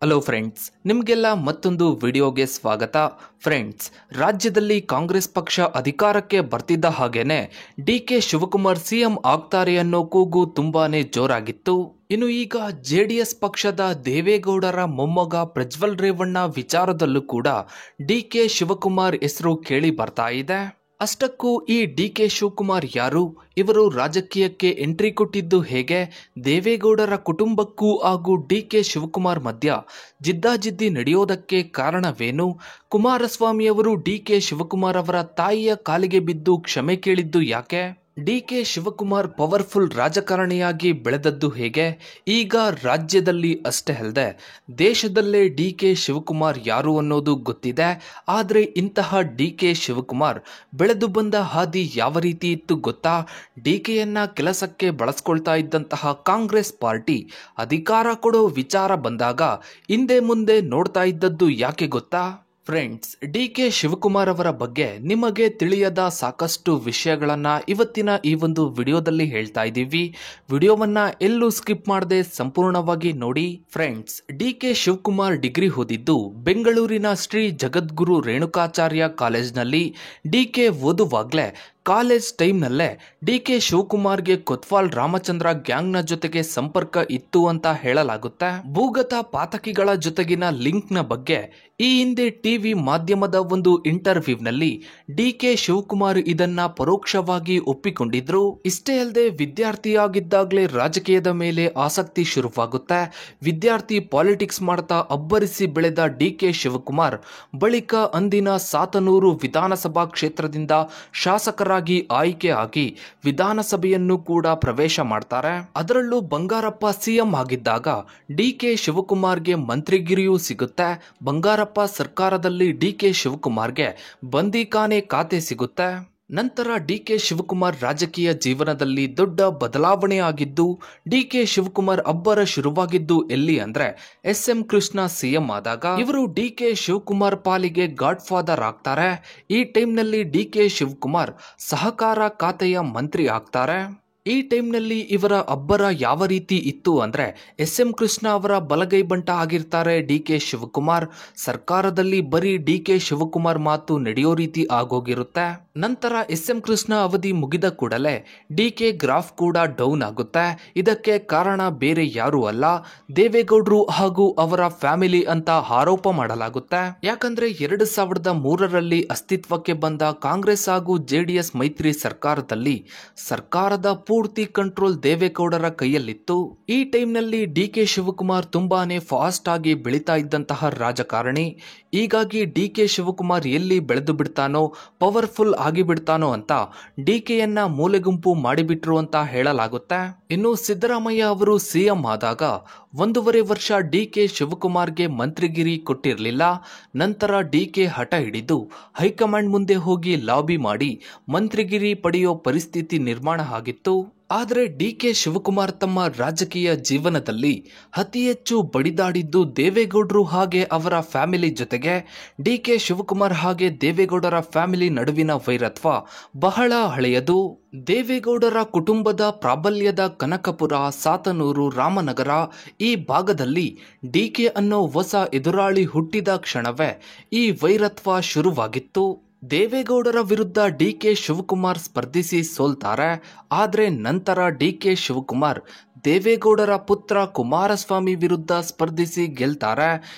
Hello friends, ನಿಮಗೆಲ್ಲ ಮತ್ತೊಂದು ವಿಡಿಯೋಗೆ ಸ್ವಾಗತ. ಫ್ರೆಂಡ್ಸ್, ರಾಜ್ಯದಲ್ಲಿ ಕಾಂಗ್ರೆಸ್ ಪಕ್ಷ ಅಧಿಕಾರಕ್ಕೆ ಬರ್ತಿದ್ದ ಹಾಗೇನೆ ಡಿ.ಕೆ. ಶಿವಕುಮಾರ್ ಸಿಎಂ ಆಗ್ತಾರೆ ಅನ್ನೋ ಕೂಗು ತುಂಬಾನೇ ಜೋರಾಗಿತ್ತು. ಇನ್ನು ಈಗ ಜೆಡಿಎಸ್ ಪಕ್ಷದ ದೇವೇಗೌಡರ ಮೊಮ್ಮಗ ಪ್ರಜ್ವಲ್ ರೇವಣ್ಣ ವಿಚಾರದಲ್ಲೂ ಕೂಡ ಡಿ.ಕೆ. ಶಿವಕುಮಾರ್ ಹೆಸರು ಕೇಳಿ ಬರ್ತಾ ಇದೆ. ಅಷ್ಟಕ್ಕೂ ಈ ಡಿ.ಕೆ. ಶಿವಕುಮಾರ್ ಯಾರು, ಇವರು ರಾಜಕೀಯಕ್ಕೆ ಎಂಟ್ರಿ ಕೊಟ್ಟಿದ್ದು ಹೇಗೆ, ದೇವೇಗೌಡರ ಕುಟುಂಬಕ್ಕೂ ಹಾಗೂ ಡಿ.ಕೆ. ಶಿವಕುಮಾರ್ ಮಧ್ಯ ಜಿದ್ದಾಜಿದ್ದಿ ನಡೆಯೋದಕ್ಕೆ ಕಾರಣವೇನು, ಕುಮಾರಸ್ವಾಮಿಯವರು ಡಿ.ಕೆ. ಶಿವಕುಮಾರ್ ಅವರ ತಾಯಿಯ ಕಾಲಿಗೆ ಬಿದ್ದು ಕ್ಷಮೆ ಕೇಳಿದ್ದು ಯಾಕೆ, ಡಿ.ಕೆ. ಶಿವಕುಮಾರ್ ಪವರ್ಫುಲ್ ರಾಜಕಾರಣಿಯಾಗಿ ಬೆಳೆದದ್ದು ಹೇಗೆ, ಈಗ ರಾಜ್ಯದಲ್ಲಿ ಅಷ್ಟೇ ಅಲ್ಲದೆ ದೇಶದಲ್ಲೇ ಡಿ.ಕೆ. ಶಿವಕುಮಾರ್ ಯಾರು ಅನ್ನೋದು ಗೊತ್ತಿದೆ. ಆದರೆ ಇಂತಹ ಡಿ.ಕೆ. ಶಿವಕುಮಾರ್ ಬೆಳೆದು ಬಂದ ಹಾದಿ ಯಾವ ರೀತಿ ಇತ್ತು ಗೊತ್ತಾ? ಡಿ.ಕೆಯನ್ನ ಕೆಲಸಕ್ಕೆ ಬಳಸ್ಕೊಳ್ತಾ ಇದ್ದಂತಹ ಕಾಂಗ್ರೆಸ್ ಪಾರ್ಟಿ ಅಧಿಕಾರ ಕೊಡೋ ವಿಚಾರ ಬಂದಾಗ ಹಿಂದೆ ಮುಂದೆ ನೋಡ್ತಾ ಇದ್ದದ್ದು ಯಾಕೆ ಗೊತ್ತಾ? ಫ್ರೆಂಡ್ಸ್, ಡಿ.ಕೆ. ಶಿವಕುಮಾರ್ ಅವರ ಬಗ್ಗೆ ನಿಮಗೆ ತಿಳಿಯದ ಸಾಕಷ್ಟು ವಿಷಯಗಳನ್ನ ಇವತ್ತಿನ ಈ ಒಂದು ವಿಡಿಯೋದಲ್ಲಿ ಹೇಳ್ತಾ ಇದ್ದೀವಿ. ವಿಡಿಯೋವನ್ನ ಎಲ್ಲೂ ಸ್ಕಿಪ್ ಮಾಡದೆ ಸಂಪೂರ್ಣವಾಗಿ ನೋಡಿ. ಫ್ರೆಂಡ್ಸ್, ಡಿ.ಕೆ. ಶಿವಕುಮಾರ್ ಡಿಗ್ರಿ ಓದಿದ್ದು ಬೆಂಗಳೂರಿನ ಶ್ರೀ ಜಗದ್ಗುರು ರೇಣುಕಾಚಾರ್ಯ ಕಾಲೇಜ್ನಲ್ಲಿ. ಡಿ.ಕೆ. ಓದುವಾಗ್ಲೇ ಕಾಲೇಜ್ ಟೈಮ್ನಲ್ಲೇ ಡಿ.ಕೆ. ಶಿವಕುಮಾರ್ಗೆ ಕೊತ್ವಾಲ್ ರಾಮಚಂದ್ರ ಗ್ಯಾಂಗ್ನ ಜೊತೆಗೆ ಸಂಪರ್ಕ ಇತ್ತು ಅಂತ ಹೇಳಲಾಗುತ್ತೆ. ಭೂಗತ ಪಾತಕಿಗಳ ಜೊತೆಗಿನ ಲಿಂಕ್ನ ಬಗ್ಗೆ ಈ ಹಿಂದೆ ಟಿವಿ ಮಾಧ್ಯಮದ ಒಂದು ಇಂಟರ್ವ್ಯೂನಲ್ಲಿ ಡಿ.ಕೆ. ಶಿವಕುಮಾರ್ ಇದನ್ನ ಪರೋಕ್ಷವಾಗಿ ಒಪ್ಪಿಕೊಂಡಿದ್ರು. ಇಷ್ಟೇ ಅಲ್ಲದೆ ವಿದ್ಯಾರ್ಥಿಯಾಗಿದ್ದಾಗಲೇ ರಾಜಕೀಯದ ಮೇಲೆ ಆಸಕ್ತಿ ಶುರುವಾಗುತ್ತೆ. ವಿದ್ಯಾರ್ಥಿ ಪಾಲಿಟಿಕ್ಸ್ ಮಾಡ್ತಾ ಅಬ್ಬರಿಸಿ ಬೆಳೆದ ಡಿ.ಕೆ. ಶಿವಕುಮಾರ್ ಬಳಿಕ ಅಂದಿನ ಸಾತನೂರು ವಿಧಾನಸಭಾ ಕ್ಷೇತ್ರದಿಂದ ಶಾಸಕರಾಗಿ ಆಯ್ಕೆ ಆಗಿ ವಿಧಾನಸಭೆಯನ್ನು ಕೂಡ ಪ್ರವೇಶ ಮಾಡ್ತಾರೆ. ಅದರಲ್ಲೂ ಬಂಗಾರಪ್ಪ ಸಿಎಂ ಆಗಿದ್ದಾಗ ಡಿ.ಕೆ. ಶಿವಕುಮಾರ್ಗೆ ಮಂತ್ರಿಗಿರಿಯೂ ಸಿಗುತ್ತೆ. ಬಂಗಾರಪ್ಪ ಸರ್ಕಾರದಲ್ಲಿ ಡಿ.ಕೆ. ಶಿವಕುಮಾರ್ಗೆ ಬಂದಿಖಾನೆ ಖಾತೆ ಸಿಗುತ್ತೆ. ನಂತರ ಡಿ.ಕೆ. ಶಿವಕುಮಾರ್ ರಾಜಕೀಯ ಜೀವನದಲ್ಲಿ ದೊಡ್ಡ ಬದಲಾವಣೆ ಆಗಿದ್ದು, ಡಿ.ಕೆ. ಶಿವಕುಮಾರ್ ಅಬ್ಬರ ಶುರುವಾಗಿದ್ದು ಎಲ್ಲಿ ಅಂದ್ರೆ ಎಸ್.ಎಂ. ಕೃಷ್ಣ ಸಿಎಂ ಆದಾಗ ಇವರು ಡಿ.ಕೆ. ಶಿವಕುಮಾರ್ ಪಾಲಿಗೆ ಗಾಡ್ ಫಾದರ್ ಆಗ್ತಾರೆ. ಈ ಟೈಮ್ನಲ್ಲಿ ಡಿ.ಕೆ. ಶಿವಕುಮಾರ್ ಸಹಕಾರ ಖಾತೆಯ ಮಂತ್ರಿ ಆಗ್ತಾರೆ. ಈ ಟೈಮ್ನಲ್ಲಿ ಇವರ ಅಬ್ಬರ ಯಾವ ರೀತಿ ಇತ್ತು ಅಂದ್ರೆ ಎಸ್.ಎಂ. ಕೃಷ್ಣ ಅವರ ಬಲಗೈ ಬಂಟ ಆಗಿರ್ತಾರೆ ಡಿ.ಕೆ. ಶಿವಕುಮಾರ್. ಸರ್ಕಾರದಲ್ಲಿ ಬರೀ ಡಿ.ಕೆ. ಶಿವಕುಮಾರ್ ಮಾತು ನಡೆಯೋ ರೀತಿ ಆಗೋಗಿರುತ್ತೆ. ನಂತರ ಎಸ್.ಎಂ. ಕೃಷ್ಣ ಅವಧಿ ಮುಗಿದ ಕೂಡಲೇ ಡಿ.ಕೆ. ಗ್ರಾಫ್ ಕೂಡ ಡೌನ್ ಆಗುತ್ತೆ. ಇದಕ್ಕೆ ಕಾರಣ ಬೇರೆ ಯಾರೂ ಅಲ್ಲ, ದೇವೇಗೌಡರು ಹಾಗೂ ಅವರ ಫ್ಯಾಮಿಲಿ ಅಂತ ಆರೋಪ ಮಾಡಲಾಗುತ್ತೆ. ಯಾಕಂದ್ರೆ 2003ರಲ್ಲಿ ಅಸ್ತಿತ್ವಕ್ಕೆ ಬಂದ ಕಾಂಗ್ರೆಸ್ ಹಾಗೂ ಜೆಡಿಎಸ್ ಮೈತ್ರಿ ಸರ್ಕಾರದಲ್ಲಿ ಸರ್ಕಾರದ ಪೂರ್ತಿ ಕಂಟ್ರೋಲ್ ದೇವೇಗೌಡರ ಕೈಯಲ್ಲಿತ್ತು. ಈ ಟೈಮ್ನಲ್ಲಿ ಡಿ.ಕೆ. ಶಿವಕುಮಾರ್ ತುಂಬಾನೇ ಫಾಸ್ಟ್ ಆಗಿ ಬೆಳೀತಾ ಇದ್ದಂತಹ ರಾಜಕಾರಣಿ. ಹೀಗಾಗಿ ಡಿ.ಕೆ. ಶಿವಕುಮಾರ್ ಎಲ್ಲಿ ಬೆಳೆದು ಬಿಡ್ತಾನೋ, ಪವರ್ಫುಲ್ ಆಗಿ ಬಿಡ್ತಾನೋ ಅಂತ ಡಿ.ಕೆಯನ್ನ ಮೂಲೆಗುಂಪು ಮಾಡಿಬಿಟ್ರು ಅಂತ ಹೇಳಲಾಗುತ್ತೆ. ಇನ್ನು ಸಿದ್ದರಾಮಯ್ಯ ಅವರು ಸಿಎಂ ಆದಾಗ 1.5 ವರ್ಷ ಡಿ.ಕೆ. ಶಿವಕುಮಾರ್ಗೆ ಮಂತ್ರಿಗಿರಿ ಕೊಟ್ಟಿರಲಿಲ್ಲ. ನಂತರ ಡಿ.ಕೆ. ಹಠ ಹಿಡಿದು ಹೈಕಮಾಂಡ್ ಮುಂದೆ ಹೋಗಿ ಲಾಬಿ ಮಾಡಿ ಮಂತ್ರಿಗಿರಿ ಪಡೆಯೋ ಪರಿಸ್ಥಿತಿ ನಿರ್ಮಾಣ ಆಗಿತ್ತು. ಆದರೆ ಡಿ.ಕೆ. ಶಿವಕುಮಾರ್ ತಮ್ಮ ರಾಜಕೀಯ ಜೀವನದಲ್ಲಿ ಅತಿ ಹೆಚ್ಚು ಬಡಿದಾಡಿದ್ದು ದೇವೇಗೌಡರು ಹಾಗೆ ಅವರ ಫ್ಯಾಮಿಲಿ ಜೊತೆಗೆ. ಡಿ.ಕೆ. ಶಿವಕುಮಾರ್ ಹಾಗೆ ದೇವೇಗೌಡರ ಫ್ಯಾಮಿಲಿ ನಡುವಿನ ವೈರತ್ವ ಬಹಳ ಹಳೆಯದು. ದೇವೇಗೌಡರ ಕುಟುಂಬದ ಪ್ರಾಬಲ್ಯದ ಕನಕಪುರ, ಸಾತನೂರು, ರಾಮನಗರ ಈ ಭಾಗದಲ್ಲಿ ಡಿ.ಕೆ. ಅನ್ನೋ ಹೊಸ ಎದುರಾಳಿ ಹುಟ್ಟಿದ ಕ್ಷಣವೇ ಈ ವೈರತ್ವ ಶುರುವಾಗಿತ್ತು. ದೇವೇಗೌಡರ ವಿರುದ್ಧ ಡಿ.ಕೆ. ಶಿವಕುಮಾರ್ ಸ್ಪರ್ಧಿಸಿ ಸೋಲ್ತಾರೆ. ಆದರೆ ನಂತರ ಡಿ.ಕೆ. ಶಿವಕುಮಾರ್ ದೇವೇಗೌಡರ ಪುತ್ರ ಕುಮಾರಸ್ವಾಮಿ ವಿರುದ್ಧ ಸ್ಪರ್ಧಿಸಿ ಗೆಲ್ತಾರೆ.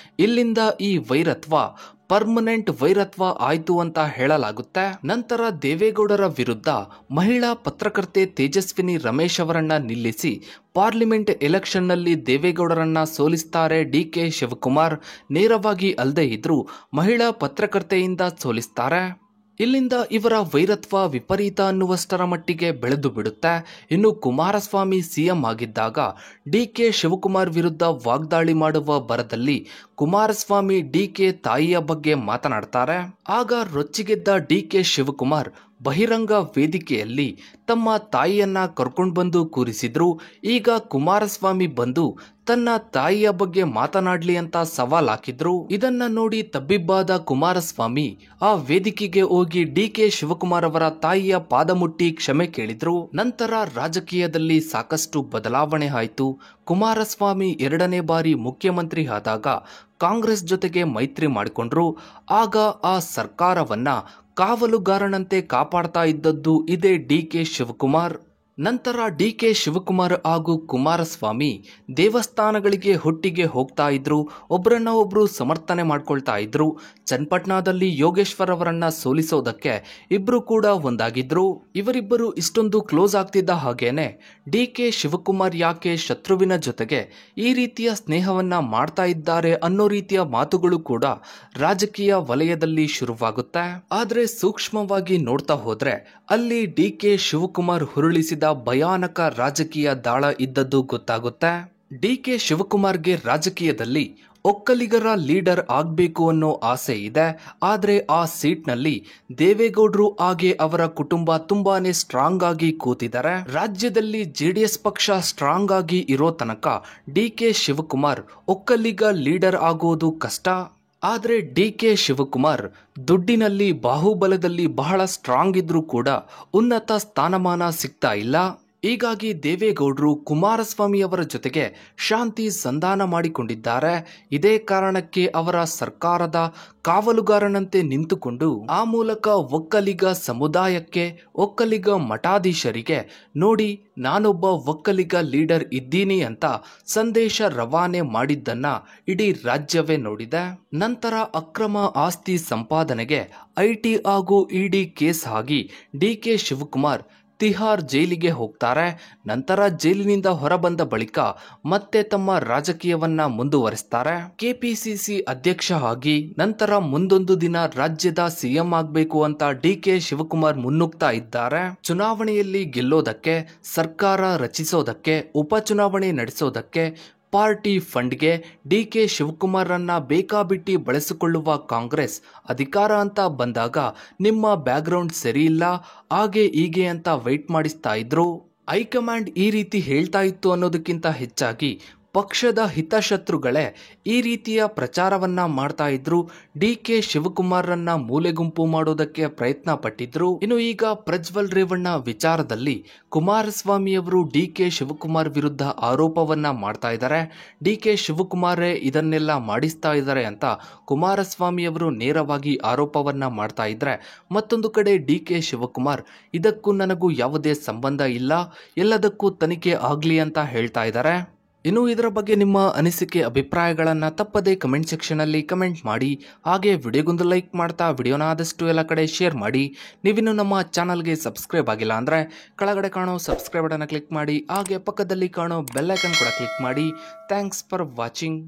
ಇಲ್ಲಿಂದ ಈ ವೈರತ್ವ ಪರ್ಮನೆಂಟ್ ವೈರತ್ವ ಆಯ್ತು ಅಂತ ಹೇಳಲಾಗುತ್ತೆ. ನಂತರ ದೇವೇಗೌಡರ ವಿರುದ್ಧ ಮಹಿಳಾ ಪತ್ರಕರ್ತೆ ತೇಜಸ್ವಿನಿ ರಮೇಶ್ ಅವರನ್ನ ನಿಲ್ಲಿಸಿ ಪಾರ್ಲಿಮೆಂಟ್ ಎಲೆಕ್ಷನ್ನಲ್ಲಿ ದೇವೇಗೌಡರನ್ನ ಸೋಲಿಸ್ತಾರೆ ಡಿ.ಕೆ. ಶಿವಕುಮಾರ್. ನೇರವಾಗಿ ಅಲ್ಲದೆ ಇದ್ರೂ ಮಹಿಳಾ ಪತ್ರಕರ್ತೆಯಿಂದ ಸೋಲಿಸ್ತಾರೆ. ಇಲ್ಲಿಂದ ಇವರ ವೈರತ್ವ ವಿಪರೀತ ಅನ್ನುವಷ್ಟರ ಮಟ್ಟಿಗೆ ಬೆಳೆದು ಬಿಡುತ್ತೆ. ಇನ್ನು ಕುಮಾರಸ್ವಾಮಿ ಸಿಎಂ ಆಗಿದ್ದಾಗ ಡಿ.ಕೆ. ಶಿವಕುಮಾರ್ ವಿರುದ್ಧ ವಾಗ್ದಾಳಿ ಮಾಡುವ ಭರದಲ್ಲಿ ಕುಮಾರಸ್ವಾಮಿ ಡಿ.ಕೆ. ತಾಯಿಯ ಬಗ್ಗೆ ಮಾತನಾಡ್ತಾರೆ. ಆಗ ರೊಚ್ಚಿಗೆದ್ದ ಡಿ.ಕೆ. ಶಿವಕುಮಾರ್ ಬಹಿರಂಗ ವೇದಿಕೆಯಲ್ಲಿ ತಮ್ಮ ತಾಯಿಯನ್ನ ಕರ್ಕೊಂಡು ಬಂದು ಕೂರಿಸಿದ್ರು. ಈಗ ಕುಮಾರಸ್ವಾಮಿ ಬಂದು ತನ್ನ ತಾಯಿಯ ಬಗ್ಗೆ ಮಾತನಾಡ್ಲಿ ಅಂತ ಸವಾಲ್ ಹಾಕಿದ್ರು. ಇದನ್ನ ನೋಡಿ ತಬ್ಬಿಬ್ಬಾದ ಕುಮಾರಸ್ವಾಮಿ ಆ ವೇದಿಕೆಗೆ ಹೋಗಿ ಡಿ.ಕೆ. ಶಿವಕುಮಾರ್ ಅವರ ತಾಯಿಯ ಪಾದ ಮುಟ್ಟಿ ಕ್ಷಮೆ ಕೇಳಿದ್ರು. ನಂತರ ರಾಜಕೀಯದಲ್ಲಿ ಸಾಕಷ್ಟು ಬದಲಾವಣೆ ಆಯಿತು. ಕುಮಾರಸ್ವಾಮಿ 2ನೇ ಬಾರಿ ಮುಖ್ಯಮಂತ್ರಿ ಆದಾಗ ಕಾಂಗ್ರೆಸ್ ಜೊತೆಗೆ ಮೈತ್ರಿ ಮಾಡಿಕೊಂಡ್ರು. ಆಗ ಆ ಸರ್ಕಾರವನ್ನ ಕಾವಲುಗಾರನಂತೆ ಕಾಪಾಡ್ತಾ ಇದ್ದದ್ದು ಇದೇ ಡಿ.ಕೆ. ಶಿವಕುಮಾರ್. ನಂತರ ಡಿ.ಕೆ. ಶಿವಕುಮಾರ್ ಹಾಗೂ ಕುಮಾರಸ್ವಾಮಿ ದೇವಸ್ಥಾನಗಳಿಗೆ ಒಟ್ಟಿಗೆ ಹೋಗ್ತಾ ಇದ್ರು, ಒಬ್ಬರನ್ನ ಒಬ್ರು ಸಮರ್ಥನೆ ಮಾಡ್ಕೊಳ್ತಾ ಇದ್ರು. ಚನ್ನಪಟ್ಟಣದಲ್ಲಿ ಯೋಗೇಶ್ವರ್ ಅವರನ್ನ ಸೋಲಿಸೋದಕ್ಕೆ ಇಬ್ರು ಕೂಡ ಒಂದಾಗಿದ್ರು. ಇವರಿಬ್ಬರು ಇಷ್ಟೊಂದು ಕ್ಲೋಸ್ ಆಗ್ತಿದ್ದ ಹಾಗೇನೆ ಡಿ.ಕೆ. ಶಿವಕುಮಾರ್ ಯಾಕೆ ಶತ್ರುವಿನ ಜೊತೆಗೆ ಈ ರೀತಿಯ ಸ್ನೇಹವನ್ನ ಮಾಡ್ತಾ ಇದ್ದಾರೆ ಅನ್ನೋ ರೀತಿಯ ಮಾತುಗಳು ಕೂಡ ರಾಜಕೀಯ ವಲಯದಲ್ಲಿ ಶುರುವಾಗುತ್ತೆ. ಆದ್ರೆ ಸೂಕ್ಷ್ಮವಾಗಿ ನೋಡ್ತಾ ಹೋದ್ರೆ ಅಲ್ಲಿ ಡಿ.ಕೆ. ಶಿವಕುಮಾರ್ ಹುರುಳಿಸಿದ ಭಯಾನಕ ರಾಜಕೀಯ ದಾಳ ಇದ್ದದ್ದು ಗೊತ್ತಾಗುತ್ತೆ. ಡಿ.ಕೆ. ಶಿವಕುಮಾರ್ಗೆ ರಾಜಕೀಯದಲ್ಲಿ ಒಕ್ಕಲಿಗರ ಲೀಡರ್ ಆಗ್ಬೇಕು ಅನ್ನೋ ಆಸೆ ಇದೆ. ಆದ್ರೆ ಆ ಸೀಟ್ನಲ್ಲಿ ದೇವೇಗೌಡರು ಹಾಗೆ ಅವರ ಕುಟುಂಬ ತುಂಬಾನೇ ಸ್ಟ್ರಾಂಗ್ ಆಗಿ ಕೂತಿದ್ದಾರೆ. ರಾಜ್ಯದಲ್ಲಿ ಜೆಡಿಎಸ್ ಪಕ್ಷ ಸ್ಟ್ರಾಂಗ್ ಆಗಿ ಇರೋ ತನಕ ಡಿ.ಕೆ. ಶಿವಕುಮಾರ್ ಒಕ್ಕಲಿಗ ಲೀಡರ್ ಆಗೋದು ಕಷ್ಟ. ಆದ್ರೆ ಡಿ.ಕೆ. ಶಿವಕುಮಾರ್ ದುಡ್ಡಿನಲ್ಲಿ ಬಾಹುಬಲದಲ್ಲಿ ಬಹಳ ಸ್ಟ್ರಾಂಗ್ ಇದ್ರೂ ಕೂಡ ಉನ್ನತ ಸ್ಥಾನಮಾನ ಸಿಗ್ತಾ ಇಲ್ಲ. ಹೀಗಾಗಿ ದೇವೇಗೌಡರು ಕುಮಾರಸ್ವಾಮಿ ಅವರ ಜೊತೆಗೆ ಶಾಂತಿ ಸಂಧಾನ ಮಾಡಿಕೊಂಡಿದ್ದಾರೆ. ಇದೇ ಕಾರಣಕ್ಕೆ ಅವರ ಸರ್ಕಾರದ ಕಾವಲುಗಾರನಂತೆ ನಿಂತುಕೊಂಡು ಆ ಮೂಲಕ ಒಕ್ಕಲಿಗ ಸಮುದಾಯಕ್ಕೆ, ಒಕ್ಕಲಿಗ ಮಠಾಧೀಶರಿಗೆ ನೋಡಿ ನಾನೊಬ್ಬ ಒಕ್ಕಲಿಗ ಲೀಡರ್ ಇದ್ದೀನಿ ಅಂತ ಸಂದೇಶ ರವಾನೆ ಮಾಡಿದ್ದನ್ನ ಇಡೀ ರಾಜ್ಯವೇ ನೋಡಿದೆ. ನಂತರ ಅಕ್ರಮ ಆಸ್ತಿ ಸಂಪಾದನೆಗೆ ಐಟಿ ಹಾಗೂ ಇಡಿ ಕೇಸ್ ಆಗಿ ಡಿ.ಕೆ. ಶಿವಕುಮಾರ್ ತಿಹಾರ್ ಜೈಲಿಗೆ ಹೋಗ್ತಾರೆ. ನಂತರ ಜೈಲಿನಿಂದ ಹೊರಬಂದ ಬಳಿಕ ಮತ್ತೆ ತಮ್ಮ ರಾಜಕೀಯವನ್ನ ಮುಂದುವರಿಸ್ತಾರೆ. ಕೆಪಿಸಿಸಿ ಅಧ್ಯಕ್ಷ ಆಗಿ ನಂತರ ಮುಂದೊಂದು ದಿನ ರಾಜ್ಯದ ಸಿಎಂ ಆಗಬೇಕು ಅಂತ ಡಿ.ಕೆ. ಶಿವಕುಮಾರ್ ಮುನ್ನುಗ್ತಾ ಇದ್ದಾರೆ. ಚುನಾವಣೆಯಲ್ಲಿ ಗೆಲ್ಲೋದಕ್ಕೆ, ಸರ್ಕಾರ ರಚಿಸೋದಕ್ಕೆ, ಉಪಚುನಾವಣೆ ನಡೆಸೋದಕ್ಕೆ, ಪಾರ್ಟಿ ಫಂಡ್ಗೆ ಡಿ.ಕೆ. ಶಿವಕುಮಾರನ್ನ ಬೇಕಾಬಿಟ್ಟಿ ಬಳಸಿಕೊಳ್ಳುವ ಕಾಂಗ್ರೆಸ್ ಅಧಿಕಾರ ಅಂತ ಬಂದಾಗ ನಿಮ್ಮ ಬ್ಯಾಕ್ಗ್ರೌಂಡ್ ಸರಿಯಿಲ್ಲ ಹಾಗೆ ಹೀಗೆ ಅಂತ ವೆಯ್ಟ್ ಮಾಡಿಸ್ತಾ ಇದ್ರು. ಹೈಕಮಾಂಡ್ ಈ ರೀತಿ ಹೇಳ್ತಾ ಇತ್ತು ಅನ್ನೋದಕ್ಕಿಂತ ಹೆಚ್ಚಾಗಿ ಪಕ್ಷದ ಹಿತಶತ್ರುಗಳೇ ಈ ರೀತಿಯ ಪ್ರಚಾರವನ್ನ ಮಾಡ್ತಾ ಇದ್ರು. ಡಿ.ಕೆ. ಶಿವಕುಮಾರನ್ನ ಮೂಲೆಗುಂಪು ಮಾಡೋದಕ್ಕೆ ಪ್ರಯತ್ನ ಪಟ್ಟಿದ್ರು. ಇನ್ನು ಈಗ ಪ್ರಜ್ವಲ್ ರೇವಣ್ಣ ವಿಚಾರದಲ್ಲಿ ಕುಮಾರಸ್ವಾಮಿಯವರು ಡಿ.ಕೆ. ಶಿವಕುಮಾರ್ ವಿರುದ್ಧ ಆರೋಪವನ್ನ ಮಾಡ್ತಾ ಇದ್ದಾರೆ. ಡಿ.ಕೆ. ಶಿವಕುಮಾರೇ ಇದನ್ನೆಲ್ಲ ಮಾಡಿಸ್ತಾ ಇದ್ದಾರೆ ಅಂತ ಕುಮಾರಸ್ವಾಮಿಯವರು ನೇರವಾಗಿ ಆರೋಪವನ್ನ ಮಾಡ್ತಾ ಇದ್ರೆ, ಮತ್ತೊಂದು ಕಡೆ ಡಿ.ಕೆ. ಶಿವಕುಮಾರ್ ಇದಕ್ಕೂ ನನಗೂ ಯಾವುದೇ ಸಂಬಂಧ ಇಲ್ಲ, ಎಲ್ಲದಕ್ಕೂ ತನಿಖೆ ಆಗ್ಲಿ ಅಂತ ಹೇಳ್ತಾ ಇದ್ದಾರೆ. ಇನ್ನು ಇದರ ಬಗ್ಗೆ ನಿಮ್ಮ ಅನಿಸಿಕೆ ಅಭಿಪ್ರಾಯಗಳನ್ನು ತಪ್ಪದೇ ಕಮೆಂಟ್ ಸೆಕ್ಷನಲ್ಲಿ ಕಮೆಂಟ್ ಮಾಡಿ. ಹಾಗೆ ವಿಡಿಯೋಗೊಂದು ಲೈಕ್ ಮಾಡ್ತಾ ವಿಡಿಯೋನ ಆದಷ್ಟು ಎಲ್ಲ ಕಡೆ ಶೇರ್ ಮಾಡಿ. ನೀವಿನ್ನು ನಮ್ಮ ಚಾನಲ್ಗೆ ಸಬ್ಸ್ಕ್ರೈಬ್ ಆಗಿಲ್ಲ ಅಂದರೆ ಕೆಳಗಡೆ ಕಾಣೋ ಸಬ್ಸ್ಕ್ರೈಬ್ ಬಟನ್ನ ಕ್ಲಿಕ್ ಮಾಡಿ. ಹಾಗೆ ಪಕ್ಕದಲ್ಲಿ ಕಾಣೋ ಬೆಲ್ ಐಕನ್ ಕೂಡ ಕ್ಲಿಕ್ ಮಾಡಿ. Thanks for watching.